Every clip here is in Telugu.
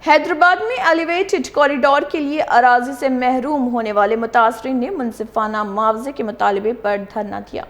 हैदराबाद में एलिवेटेड कॉरिडोर के लिए अराजी से महरूम होने वाले मुतासरीन ने मुनसिफाना मुआवजे के मुतालबे पर धरना दिया।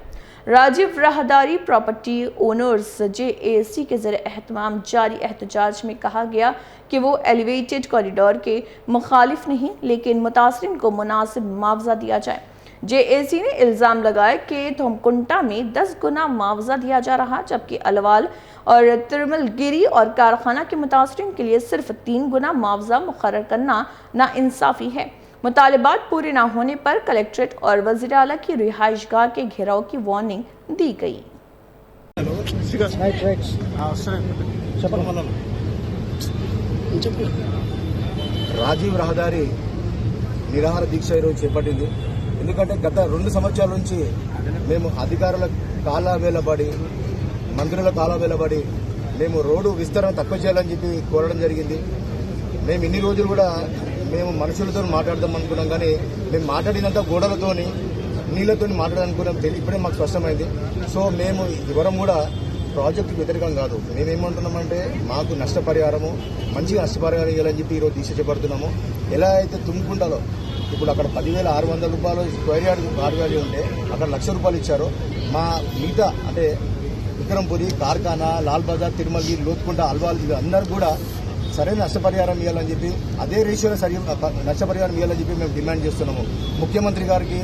राजीव राहदारी प्रॉपर्टी ओनर्स JAC के ज़रिए एहतमाम जारी एहतजाज में कहा गया कि वो एलिवेटेड कॉरिडोर के मुखालिफ नहीं, लेकिन मुतासरीन को मुनासिब मुआवजा दिया जाए। JAC ने इल्ज़ाम लगाया कि थोमकुंटा में 10 गुना मुआवजा दिया जा रहा, जबकि अलवाल और तिरमलगिरी और कारखाना के मुतासरीन के लिए सिर्फ 3 गुना मुआवजा मुकर्रर करना नाइंसाफ़ी है। मुतालबात पूरे न होने पर कलेक्ट्रेट और वज़ीर आला की रिहाइशगाह के घेराव की वार्निंग दी गई। రాజీవ్ రహదారి నిరాహార దీక్ష ఈరోజు చేపట్టింది. ఎందుకంటే గత 2 సంవత్సరాల నుంచి మేము అధికారుల కాలవేలబడి, మంత్రుల కాలవేలబడి మేము రోడ్డు విస్తరణ తక్కువ చేయాలని చెప్పి కోరడం జరిగింది. మేము ఇన్ని రోజులు కూడా మేము మనుషులతో మాట్లాడదాం అనుకున్నాం, కానీ మేము మాట్లాడినంత గోడలతోని నీళ్లతోని మాట్లాడాలనుకున్నాం. ఇప్పుడే మాకు స్పష్టమైంది. సో మేము ఎవరం కూడా ప్రాజెక్టుకు వ్యతిరేకం కాదు. మేమేమంటున్నామంటే మాకు నష్టపరిహారము, మంచిగా నష్టపరిహారం ఇవ్వాలని చెప్పి ఈరోజు దీక్ష చేపడుతున్నాము. ఎలా అయితే తుమ్ముకుంటాలో ఇప్పుడు అక్కడ 10,600 రూపాయలు స్క్వేర్ యార్డ్ గార్డ్ వాల్యూ ఉంటే అక్కడ ₹1,00,000 ఇచ్చారు. మా మిగతా అంటే విక్రమ్పురి, కార్ఖానా, లాల్ బజార్, తిరుమలగిరి, లోతుకుంట, అల్వాల్ అందరూ కూడా సరైన నష్టపరిహారం ఇవ్వాలని చెప్పి, అదే రేషియోలో నష్టపరిహారం ఇవ్వాలని చెప్పి మేము డిమాండ్ చేస్తున్నాము. ముఖ్యమంత్రి గారికి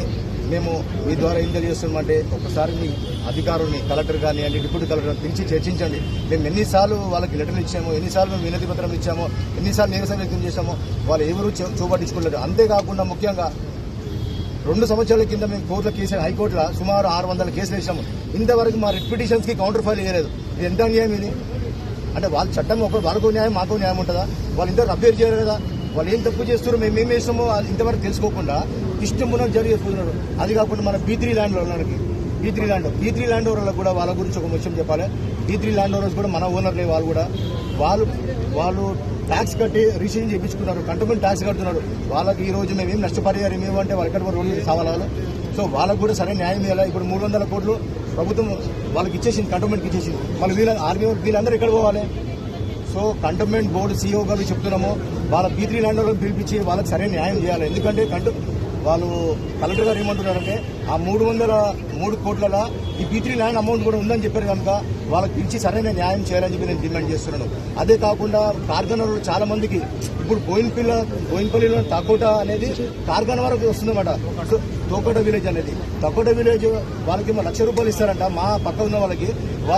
మేము మీ ద్వారా ఏం తెలియజేస్తున్నామంటే, ఒకసారి మీ అధికారుల్ని, కలెక్టర్ కానివ్వండి, డిప్యూటీ కలెక్టర్ పిలిచి చర్చించండి. మేము ఎన్నిసార్లు వాళ్ళకి లెటర్లు ఇచ్చామో, ఎన్నిసార్లు మేము వినతి పత్రం ఇచ్చామో, ఎన్నిసార్లు నిరసన వ్యక్తం చేశామో, వాళ్ళు ఎవరూ చూపట్టించుకోలేదు. అంతేకాకుండా ముఖ్యంగా 2 సంవత్సరాల కింద మేము కోర్టులో కేసు, హైకోర్టులో సుమారు 600 కేసులు వేసాము. ఇంతవరకు మా రిట్ పిటిషన్స్కి కౌంటర్ ఫైల్ చేయలేదు. ఇది ఎంత అన్యాయం ఇది? అంటే వాళ్ళ చట్టం వాళ్ళకు న్యాయం, మాకు న్యాయం ఉంటుందా? వాళ్ళు ఇంతవరకు అభ్యర్థి చేయరు కదా. వాళ్ళు ఏం తప్పు చేస్తున్నారో మేము ఏం చేస్తామో ఇంతవరకు తెలుసుకోకుండా ఇష్టం ఉన్న జరిగి చేసుకుంటున్నారు. అది కాకుండా మన B3 ల్యాండ్ ఓనర్కి, B3 ల్యాండ్ ఓనర్లకు కూడా వాళ్ళ గురించి ఒక విషయం చెప్పాలి. B3 ల్యాండ్ ఓనర్స్ కూడా మన ఓనర్లే. వాళ్ళు కూడా వాళ్ళు ట్యాక్స్ కట్టి రిజిస్ట్రేషన్ చేయించుకున్నారు, కంటోన్మెంట్ ట్యాక్స్ కడుతున్నారు. వాళ్ళకి ఈ రోజు మేము ఏం నష్టపరిహారం ఏమంటే వాళ్ళు ఎక్కడ రోడ్లు సావాలి. సో వాళ్ళకు కూడా సరైన న్యాయం ఇవ్వాలి. ఇప్పుడు 300 కోట్లు ప్రభుత్వం వాళ్ళకి ఇచ్చేసింది, కంటోన్మెంట్కి ఇచ్చేసింది. మళ్ళీ వీళ్ళందరూ ఎక్కడ పోవాలి? సో కంటోన్మెంట్ బోర్డు CEO గారు చెప్తున్నాము, వాళ్ళ B3 ల్యాండ్ ఓనర్లను పిలిపించి వాళ్ళకి సరైన న్యాయం చేయాలి. ఎందుకంటే వాళ్ళు కలెక్టర్ గారు ఏమంటున్నారంటే, ఆ 303 కోట్లలో ఈ B3 ల్యాండ్ అమౌంట్ కూడా ఉందని చెప్పారు కనుక వాళ్ళకి పిలిచి సరైన న్యాయం చేయాలని చెప్పి నేను డిమాండ్ చేస్తున్నాను. అదే కాకుండా కార్ఖానాలు చాలా మందికి ఇప్పుడు బోయిన్పల్లిలో తకోట అనేది కార్ఖానా వరకు వస్తుందన్నమాట. సో తోకోట విలేజ్ అనేది, తకోట విలేజ్ వాళ్ళకి ₹1,00,000 ఇస్తారంట. మా పక్క ఉన్న వాళ్ళకి